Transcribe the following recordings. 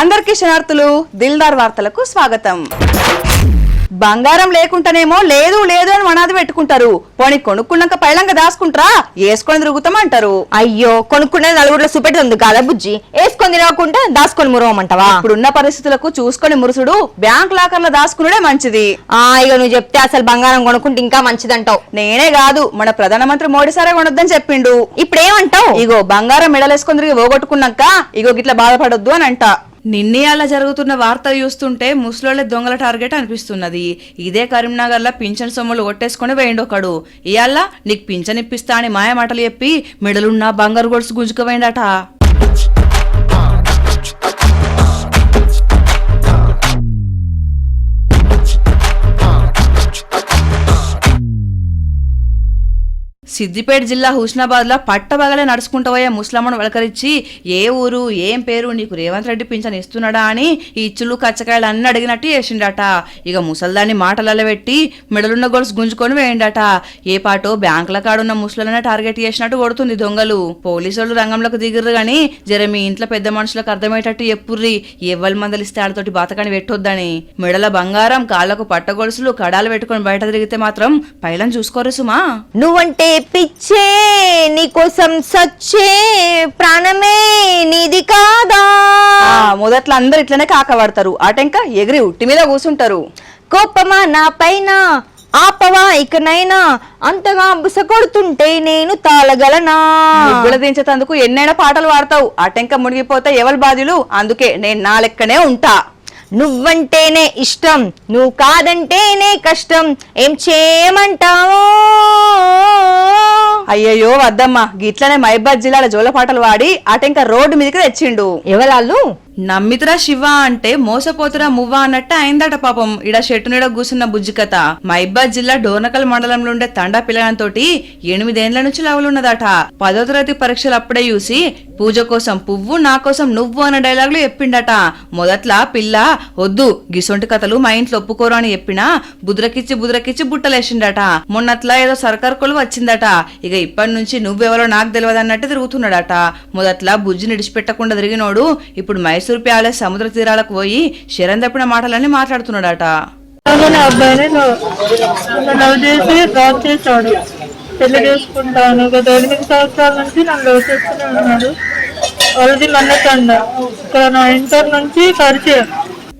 అందరికీ శనార్థులు దిల్దార్ వార్తలకు స్వాగతం. బంగారం లేకుంటేనేమో లేదు లేదు అని మనాది పెట్టుకుంటారు. పోనీ కొనుక్కున్నాక పైలంగా దాసుకుంటారా, వేసుకొని తిరుగుతామంటారు. అయ్యో కొనుక్కునే నలుగురిలో చూపెట్టుంది కదా బుజ్జి, వేసుకొని తినకుండా దాసుకొని మురవమంటావా? ఇప్పుడున్న పరిస్థితులకు చూసుకొని మురుసుడు బ్యాంక్ లాకర్లో దాసుకునే మంచిది. ఇక నువ్వు చెప్తే అసలు బంగారం కొనుక్కుంటే ఇంకా మంచిదంటావు. నేనే కాదు, మన ప్రధానమంత్రి మోడీ సారే కొనొద్దని చెప్పిండు. ఇప్పుడేమంటావు? ఇగో బంగారం మెడలేసుకొని తిరిగి పోగొట్టుకున్నాక ఇగో గిట్లా బాధపడొద్దు అని అంట. నిన్నే అలా జరుగుతున్న వార్త చూస్తుంటే ముసలోళ్ళ దొంగల టార్గెట్ అనిపిస్తున్నది. ఇదే కరీంనగర్ లో పింఛన్ సొమ్ములు కొట్టేసుకుని వేయండొకడు. ఇయాల నీకు పింఛన్ ఇప్పిస్తా అని మాయ మాటలు చెప్పి మెడలున్న బంగారు గొలుసు గుంజుకుపోయిందట. సిద్దిపేట జిల్లా హుస్నాబాద్ లో పట్టబగలే నడుచుకుంటపోయే ముస్లమ్మను వలకరించి ఏ ఊరు ఏం పేరు నీకు రేవంత్ రెడ్డి పింఛన్ ఇస్తున్నాడా అని ఈ ఇచ్చులు కచ్చకాయలు అన్ని అడిగినట్టు చేసిండట. ఇక ముసల్దాన్ని మాటలలో పెట్టి మెడలున్న గొలుసు గుంజుకొని వేయండట. ఏ పాటో బ్యాంకుల కాడున్న ముసలనే టార్గెట్ చేసినట్టు కొడుతుంది దొంగలు. పోలీసులు రంగంలోకి దిగిర్రు గాని జర మీ ఇంట్లో పెద్ద మనుషులకు అర్థమయ్యేటట్టు ఎప్పుర్రి, ఎవ్వరి మందలిస్తే ఆడతోటి బాతకాని పెట్టొద్దని. మెడల బంగారం, కాళ్లకు పట్ట గొలుసులు, కడాలు పెట్టుకొని బయట తిరిగితే మాత్రం పైలం చూసుకోరు సుమా. నువ్వంటే పిచ్చే, నీకోసం సచ్చే, ప్రాణమే నీది కాదా? మొదట్లో అందరు ఇట్లనే కాకపడతారు, అటెంక ఎగిరి ఉట్టి మీద కూర్చుంటారు. కోపమా నా పైన, ఆపవా ఇకనైనా, అంతగా బుస కొడుతుంటే నేను తాళగలనా? ముగ్గుల దించేందుకు ఎన్నైనా పాటలు పాడతావు, అటెంక మునిగిపోతే ఎవరి బాధ్యులు. అందుకే నేను నా లెక్కనే ఉంటా. నువ్వంటేనే ఇష్టం, నువ్వు కాదంటేనే కష్టం, ఏం చేయమంటావో? అయ్యయ్యో వద్దమ్మా, గిట్లనే మహబాద్ జిల్లాల జోల పాటలు వాడి అటెంక రోడ్డు మీదకి తెచ్చిండు. ఎవరాళ్ళు? నమ్మితురా శివ అంటే మోసపోతురా మువ్వ అన్నట్టు అయిందట పాపం. ఇడ చెట్టు నీడ కూసున్న బుజ్జి కథ. మహబాద్ జిల్లా డోర్నకల్ మండలంలో ఉండే తండా పిల్లగాంతోటి 8 ఏండ్ల నుంచి లవలున్నదట. 10వ తరగతి పరీక్షలు అప్పుడే చూసి పూజ కోసం పువ్వు, నా కోసం నువ్వు అన్న డైలాగులు చెప్పిండట. మొదట్లా పిల్ల వద్దు గిసొంటి కథలు మా ఇంట్లో ఒప్పుకోరు అని చెప్పినా బుద్రకిచ్చి బుట్టలేసిండట. మొన్నట్లా ఏదో సర్కార్ కొలు వచ్చిందట. ఇక ఇప్పటి నుంచి నువ్వెవరో నాకు తెలియదన్నట్టు తిరుగుతున్నాడట. మొదట్లా బుజ్జిని విడిచిపెట్టకుండా తిరిగినోడు ఇప్పుడు మైసూర్ ప్యాలెస్ సముద్ర తీరాలకు పోయి శరం తప్పిన మాటలన్నీ మాట్లాడుతున్నాడట. అబ్బాయిని లవ్ చేసి డ్రాప్ చేశాడు. పెళ్లి చేసుకుంటాను, గత 8 సంవత్సరాల నుంచి నన్ను లవ్ చేస్తూనే ఉన్నాడు. వాళ్ళది మన్నతండ, ఇక్కడ నా ఇంటర్ నుంచి పరిచయం.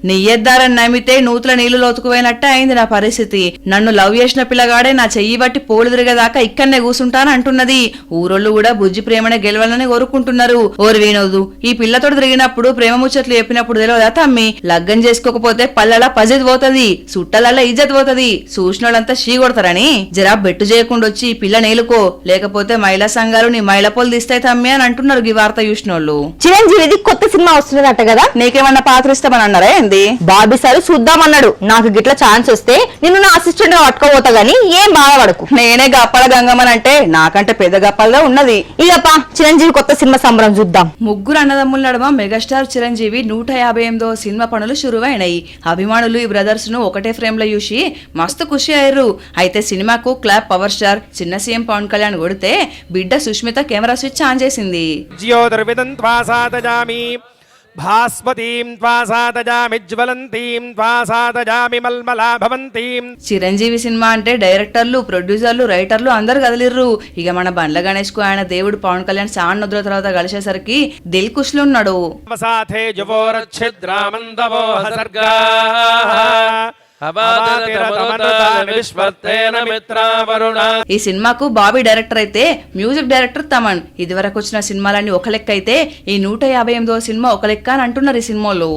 నెయ్యద్దారని నమ్మితే నూతుల నీళ్లు లోతుకుపోయినట్టే అయింది నా పరిస్థితి. నన్ను లవ్ చేసిన పిల్లగాడే నా చెయ్యి బట్టి పోలు తిరిగేదాకా ఇక్కడనే కూసుంటాను అంటున్నది. ఊరోళ్ళు కూడా బుజ్జి ప్రేమనే గెలవాలని కోరుకుంటున్నారు. ఓరు వినోదు, ఈ పిల్లతోటి తిరిగినప్పుడు ప్రేమ ముచ్చట్లు చెప్పినప్పుడు తెలియదా తమ్మి, లగ్గం చేసుకోకపోతే పల్లెలా పజిత్ పోతది, సుట్టలల్లా ఇజ్జత్ పోతది, చూసినోళ్ళంతా షీ కొడతారని జరా బెట్టు చేయకుండా వచ్చి ఈ పిల్ల నేలుకో, లేకపోతే మహిళా సంఘాలు నీ మైల పోలు తీస్తాయి తమ్మి అని అంటున్నారు ఈ వార్త చూసినోళ్ళు. చిరంజీవిది కొత్త సినిమా వస్తున్నదట కదా, నీకేమన్నా పాత్ర ఇస్తామని అన్నారా? బాబీ సార్ చూద్దామన్నాడు. నాకు గిట్ల ఛాన్స్ వస్తే నిన్ను నా అసిస్టెంట్ గా పట్టుకోబోతా గానీ ఏం బాధపడకు. నేనే గప్పల గంగమ్మని అంటే నాకంటే పెద్ద గప్పలగా ఉన్నది. ఇగపా చిరంజీవి కొత్త సినిమా సంబరం చూద్దాం. ముగ్గురు అన్నదమ్ముల నడుమ మెగాస్టార్ చిరంజీవి 158వ సినిమా పనులు షురువైనాయి. అభిమానులు ఈ బ్రదర్స్ ను ఒకటే ఫ్రేమ్ లో చూసి మస్తు ఖుషి అయ్యారు. అయితే సినిమాకు క్లాప్ పవర్ స్టార్ చిన్న సీఎం పవన్ కళ్యాణ్ కొడితే బిడ్డ సుష్మిత కెమెరా స్విచ్ ఆన్ చేసింది. భాస్వతీం త్వాసాతజామి జ్వలంతీం త్వాసాతజామి మల్మలాభవంతీం. చిరంజీవి సినిమా అంటే డైరెక్టర్లు, ప్రొడ్యూసర్లు, రైటర్లు అందరు కదిలిర్రు. ఇక మన బండ్ల గణేష్ కు ఆయన దేవుడు పవన్ కళ్యాణ్ చాలా నదుల తర్వాత కలిసేసరికి దిల్ కుష్లు ఉన్నాడు. ఈ సినిమాకు బాబీ డైరెక్టర్ అయితే మ్యూజిక్ డైరెక్టర్ తమన్. ఇదివరకు వచ్చిన సినిమాలన్నీ ఒక లెక్క అయితే ఈ 158వ సినిమా ఒక లెక్క అని అంటున్నారు ఈ సినిమాలో.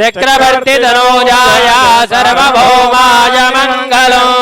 చక్రవర్తి తనూజాయ సర్వభౌమాయ మంగళం.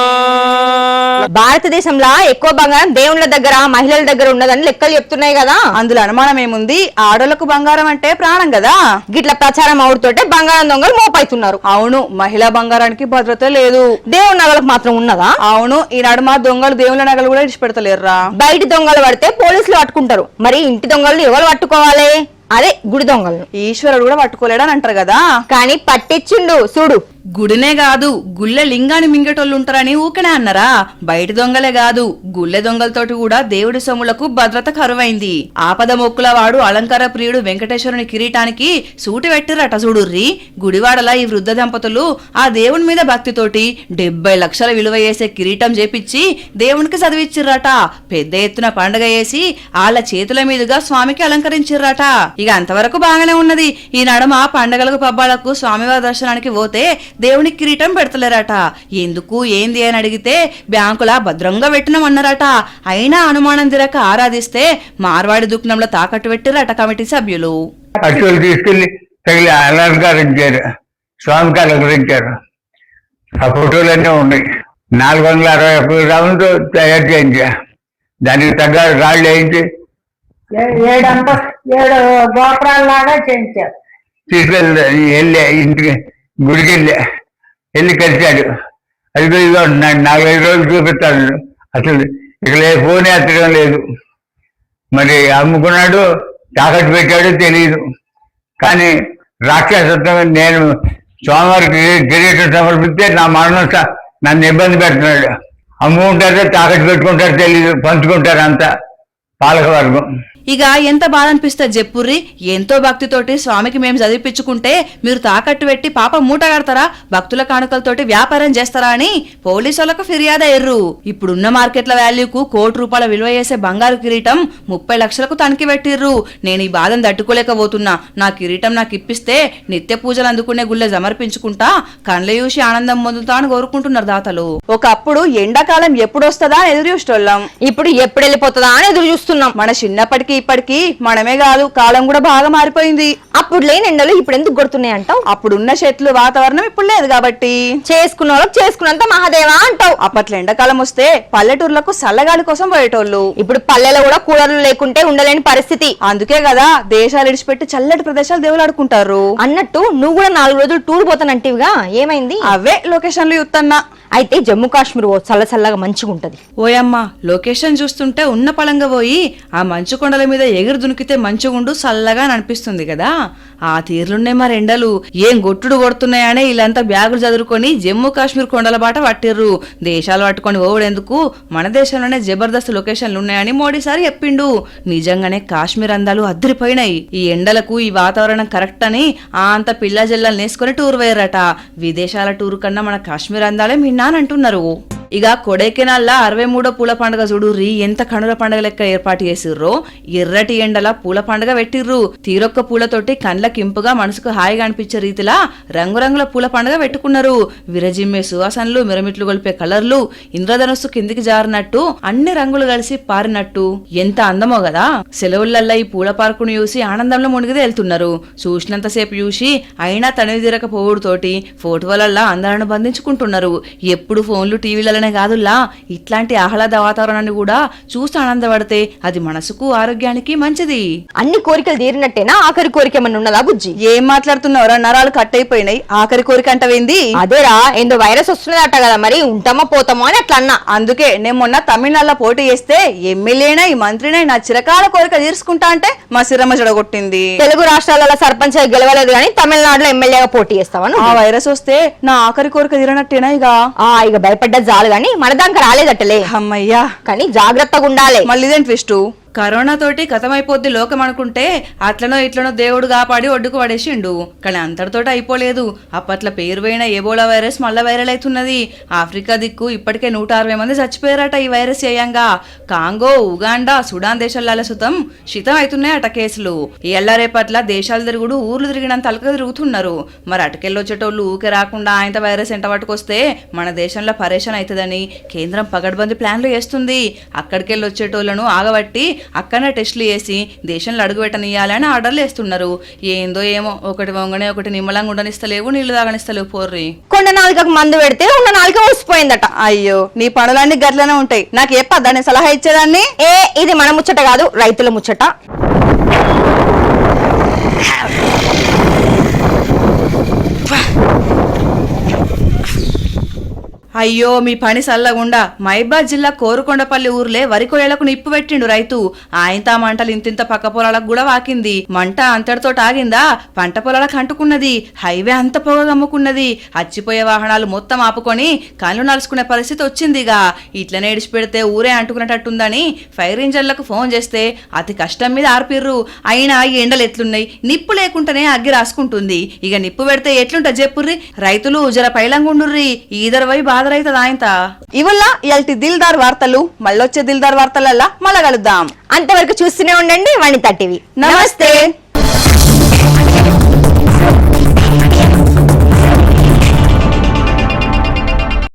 భారతదేశంలో ఎక్కువ బంగారం దేవుళ్ళ దగ్గర, మహిళల దగ్గర ఉన్నదని లెక్కలు చెప్తున్నాయి కదా. అందులో అనుమానం ఏముంది, ఆడోళ్లకు బంగారం అంటే ప్రాణం కదా. గిట్ల ప్రచారం అవుతుంటే బంగారం దొంగలు మోపైతున్నారు. అవును, మహిళా బంగారానికి భద్రత లేదు, దేవుడి నగలకు మాత్రం ఉన్నదా? అవును, ఈ నడుమ దొంగలు దేవుళ్ళ నగలు కూడా ఇడిచిపెడతలేరురా. బయట దొంగలు పడితే పోలీసులు పట్టుకుంటారు, మరి ఇంటి దొంగలు ఎవరు పట్టుకోవాలి? అదే గుడి దొంగలను ఈశ్వరుడు కూడా పట్టుకోలేడని అంటారు కదా. కానీ పట్టించిండు చూడు. గుడినే కాదు గుళ్ళె లింగాన్ని మింగేటోళ్ళు ఉంటారని ఊకనే అన్నారా? బయట దొంగలే కాదు గుళ్ళె దొంగలతోటి కూడా దేవుడి సొమ్ములకు భద్రత కరువైంది. ఆపద మొక్కుల వాడు అలంకార ప్రియుడు వెంకటేశ్వరుని కిరీటానికి సూటి పెట్టిరట చూడుర్రి. గుడివాడల ఈ వృద్ధ దంపతులు ఆ దేవుని మీద భక్తితోటి 70 లక్షల విలువ చేసే కిరీటం చేపిచ్చి దేవునికి చదివిచ్చిర్రట. పెద్ద ఎత్తున పండగ చేసి వాళ్ళ చేతుల మీదుగా స్వామికి అలంకరించిర్రట. ఇక అంతవరకు బాగానే ఉన్నది. ఈ నడుమ పండగలకు పబ్బాలకు స్వామివారి దర్శనానికి పోతే దేవునికి కిరీటం పెడతలేరట. ఎందుకు ఏంది అని అడిగితే బ్యాంకులా భద్రంగా పెట్టినామన్నారట. అయినా అనుమానం తిరక ఆరాధిస్తే మార్వాడి దుఃఖంలో తాకట్టు పెట్టిరట కమిటీ సభ్యులు. అటులు తీసుకెళ్లి తగిలి అలంకరించారు, స్వామికి అలంకరించారు. ఆ ఫోటోలన్నీ ఉన్నాయి. 461 గ్రాములతో తయారు చేయించా. దానికి తగ్గ రాళ్ళు వేయించి 7 గోపురాల్లాగా చేయించారు. వెళ్ళా ఇంటికి, గుడికి వెళ్ళి కలిశాడు. అదిగో ఇదిగో అంటున్నాడు. 4-5 రోజులు చూపిస్తాడు. అసలు ఇక్కడ ఫోన్ ఎత్తడం లేదు. మరి అమ్ముకున్నాడు, తాకట్టు పెట్టాడు తెలియదు. కానీ రాక్షసత్వం నేను స్వామివారికి కిరీటం సమర్పిస్తే నా మరణం నన్ను ఇబ్బంది పెడుతున్నాడు. అమ్ముకుంటారో తాకట్టు పెట్టుకుంటారో తెలియదు, పంచుకుంటారు అంతా పాలకవర్గం. ఇక ఎంత బాధ అనిపిస్తుంది చెప్పుర్రి. ఎంతో భక్తితోటి స్వామికి మేము చదివిపించుకుంటే మీరు తాకట్టు పెట్టి పాప మూట కడతారా, భక్తుల కానుకలతోటి వ్యాపారం చేస్తారా అని పోలీసులకు ఫిర్యాదు అయ్యారు. ఇప్పుడున్న మార్కెట్ల వాల్యూకు ₹1,00,00,000 విలువ చేసే బంగారు కిరీటం 30 లక్షలకు తనిఖీ పెట్టిర్రు. నేను ఈ బాధను తట్టుకోలేకపోతున్నా. నా కిరీటం నాకు ఇప్పిస్తే నిత్య పూజలు అందుకునే గుళ్ళె సమర్పించుకుంటా, కండ్ల చూసి ఆనందం పొందుతా అని కోరుకుంటున్నారు దాతలు. ఒకప్పుడు ఎండాకాలం ఎప్పుడు వస్తుందా అని ఎదురు చూసేటోళ్ళం. ఇప్పుడు ఎప్పుడు వెళ్ళిపోతుందా అని ఎదురు చూస్తున్నాం. మన చిన్నప్పటికి ఇప్పటికి మనమే కాదు కాలం కూడా బాగా మారిపోయింది. అప్పుడు లేని ఎండలు ఇప్పుడు ఎందుకు కొడుతున్నాయి అంటావు? అప్పుడున్న చెట్లు వాతావరణం ఇప్పుడు లేదు కాబట్టి చేసుకున్న వాళ్ళకి చేసుకున్నంత మహాదేవా అంటావు. అప్పట్లో ఎండాకాలం వస్తే పల్లెటూర్లకు చల్లగాలి కోసం పోయేటోళ్ళు. ఇప్పుడు పల్లెలో కూడా కూలర్లు లేకుంటే ఉండలేని పరిస్థితి. అందుకే కదా దేశాలు ఇడిచిపెట్టి చల్లటి ప్రదేశాలు దేవులాడుకుంటారు. అన్నట్టు నువ్వు కూడా 4 రోజులు టూర్ పోతానంటివిగా, ఏమైంది? అవే లొకేషన్లు చూస్తున్నా. అయితే జమ్మూ కాశ్మీర్ చల్ల చల్లగా మంచిగా ఉంటది. ఓయమ్మ లొకేషన్ చూస్తుంటే ఉన్న పలంగా పోయి ఆ మంచు కొండల మీద ఎగురు దునికితే మంచిగుండు చల్లగా అనిపిస్తుంది కదా. ఆ తీర్లున్నాయి మరి ఎండలు. ఏం గొట్టుడు కొడుతున్నాయనే వీళ్ళంతా బ్యాగులు చదువుకొని జమ్మూ కాశ్మీర్ కొండల బాట పట్టిర్రు. దేశాలు పట్టుకొని ఓవడెందుకు, మన దేశంలోనే జబర్దస్త్ లొకేషన్లు ఉన్నాయని మోడీ సార్ చెప్పిండు. నిజంగానే కాశ్మీర్ అందాలు అద్దరిపోయినాయి. ఈ ఎండలకు ఈ వాతావరణం కరెక్ట్ అని అంత పిల్ల జల్లలు నేసుకొని టూర్ వేయరట. విదేశాల టూర్ కన్నా మన కాశ్మీర్ అందాలే మిన్నా అని అంటున్నారు. ఇక కొడైకెనాల్లా 63వ పూల పండుగ చూడుర్రి. ఎంత కనుల పండుగ లెక్క ఏర్పాటు చేసిర్రో. ఎర్రటి ఎండల పూల పండుగ పెట్టిర్రు. తీరొక్క పూలతోటి కండ్లకి ఇంపుగా మనసుకు హాయిగా అనిపించే రీతిలా రంగురంగుల పూల పండుగ పెట్టుకున్నారు. విరజిమ్మే సువాసనలు, మిరమిట్లు గొలిపే కలర్లు, ఇంద్రధనస్సు కిందికి జారినట్టు అన్ని రంగులు కలిసి పారినట్టు ఎంత అందమో కదా. సెలవులల్లా ఈ పూల పార్కును చూసి ఆనందంలో మునిగిదే వెళ్తున్నారు. చూసినంతసేపు చూసి అయినా తనివి తీరకపోవుడుతోటి ఫోటోలల్లా అందాలను బంధించుకుంటున్నారు. ఎప్పుడు ఫోన్లు టీవీలలో కాదులా ఇట్లాంటి ఆహ్లాద వాతావరణాన్ని కూడా చూసి ఆనందపడితే అది మనసుకు ఆరోగ్యానికి మంచిది. అన్ని కోరికలు తీరినట్టేనా ఆఖరి కోరిక ఏమన్నా ఉన్నదా బుజ్జి? ఏం మాట్లాడుతున్నావురా, నరాలు కట్ అయిపోయినాయి. ఆఖరి కోరిక అంటవేంది? అదేరా ఏందో వైరస్ వస్తున్నదట కదా, మరి ఉంటామో పోతామో అని అట్లా అన్నా. అందుకే నేను మొన్న తమిళనాడులో పోటీ చేస్తే ఎమ్మెల్యేనై మంత్రినై నా చిరకాల కోరిక తీర్చుకుంటా అంటే మా సిరమ్మ చెడగొట్టింది. తెలుగు రాష్ట్రాలలో సర్పంచ్ గెలవలేదు కానీ తమిళనాడులో ఎమ్మెల్యేగా పోటీ చేస్తావా? ఆ వైరస్ వస్తే నా ఆఖరి కోరిక తీరనట్టేనా? ఇక భయపడ్డ జాలు గాని మన దాకా రాలేదట్టలే. అమ్మయ్యా, కానీ జాగ్రత్తగా ఉండాలి. మళ్ళీ ఇదేం ట్విస్ట్. కరోనా తోటి కథమైపోద్ది లోకం అనుకుంటే అట్లనో ఇట్లనో దేవుడు కాపాడి ఒడ్డుకు పడేసిండు. కానీ అంతటితోటి అయిపోలేదు. అప్పట్లో పేరు పోయిన ఎబోలా వైరస్ మళ్ళా వైరల్ అవుతున్నది. ఆఫ్రికా దిక్కు ఇప్పటికే 160 మంది చచ్చిపోయారట ఈ వైరస్ చేయంగా. కాంగో, ఉగాండా, సుడాన్ దేశాల శితం అవుతున్నాయట కేసులు. ఎల్లారేపట్ల దేశాలు తిరుగుడు ఊర్లు తిరిగినంత అలక తిరుగుతున్నారు. మరి అటకెళ్ళొచ్చేటోళ్ళు ఊకే రాకుండా ఆయన వైరస్ ఎంట పట్టుకొస్తే మన దేశంలో పరేషాన్ అవుతుందని కేంద్రం పగడ్బందీ ప్లాన్లు చేస్తుంది. అక్కడికెళ్ళొచ్చేటోళ్లను ఆగబట్టి అక్కడనే టెస్టులు చేసి దేశంలో అడుగు పెట్టనియాలని ఆర్డర్లు వేస్తున్నారు. ఏందో ఏమో, ఒకటి వంగనే ఒకటి నిమ్మలంగా ఉండనిస్తలేవు, నీళ్లు తాగనిస్తలేవు. పోర్రి కొండ నాలుకకు మందు పెడితే ఉన్న నాలుక ఊసిపోయిందట. అయ్యో, నీ పనులన్నీ గట్లనే ఉంటాయి. నాకు చెప్పద్దాన్ని సలహా ఇచ్చేదాన్ని. ఇది మన ముచ్చట కాదు, రైతుల ముచ్చట. అయ్యో మీ పని సల్లగుండా మైబాద్ జిల్లా కోరుకొండపల్లి ఊర్లే వరి కొయ్యలకు నిప్పు పెట్టిండు రైతు. ఆయనతా మంటలు ఇంతింత పక్క పొలాలకు కూడా వాకింది. మంట అంతటితో ఆగిందా పంట పొలాలకు అంటుకున్నది. హైవే అంత పొగ గమ్ముకున్నది. అచ్చిపోయే వాహనాలు మొత్తం ఆపుకొని కళ్ళు నలుసుకునే పరిస్థితి వచ్చిందిగా. ఇట్లనే ఇడిచి పెడితే ఊరే అంటుకునేటట్టుందని ఫైర్ ఇంజన్లకు ఫోన్ చేస్తే అతి కష్టం మీద ఆర్పిర్రు. అయినా ఈ ఎండలు ఎట్లున్నాయి, నిప్పు లేకుండానే అగ్గి రాసుకుంటుంది. ఇక నిప్పు పెడితే ఎట్లుంటా చెప్పుర్రి. రైతులు జర పైలంగుండుర్రి. ఈదరవై బాధరైతుంది ఆయనత. ఇవల్ల ఇయాల్టి దిల్దార్ వార్తలు. మళ్ళొచ్చే దిల్దార్ వార్తలల్లా మళ్ళా కలుద్దాం. అంతవరకు చూస్తూనే ఉండండి వనితా టీవీ. నమస్తే.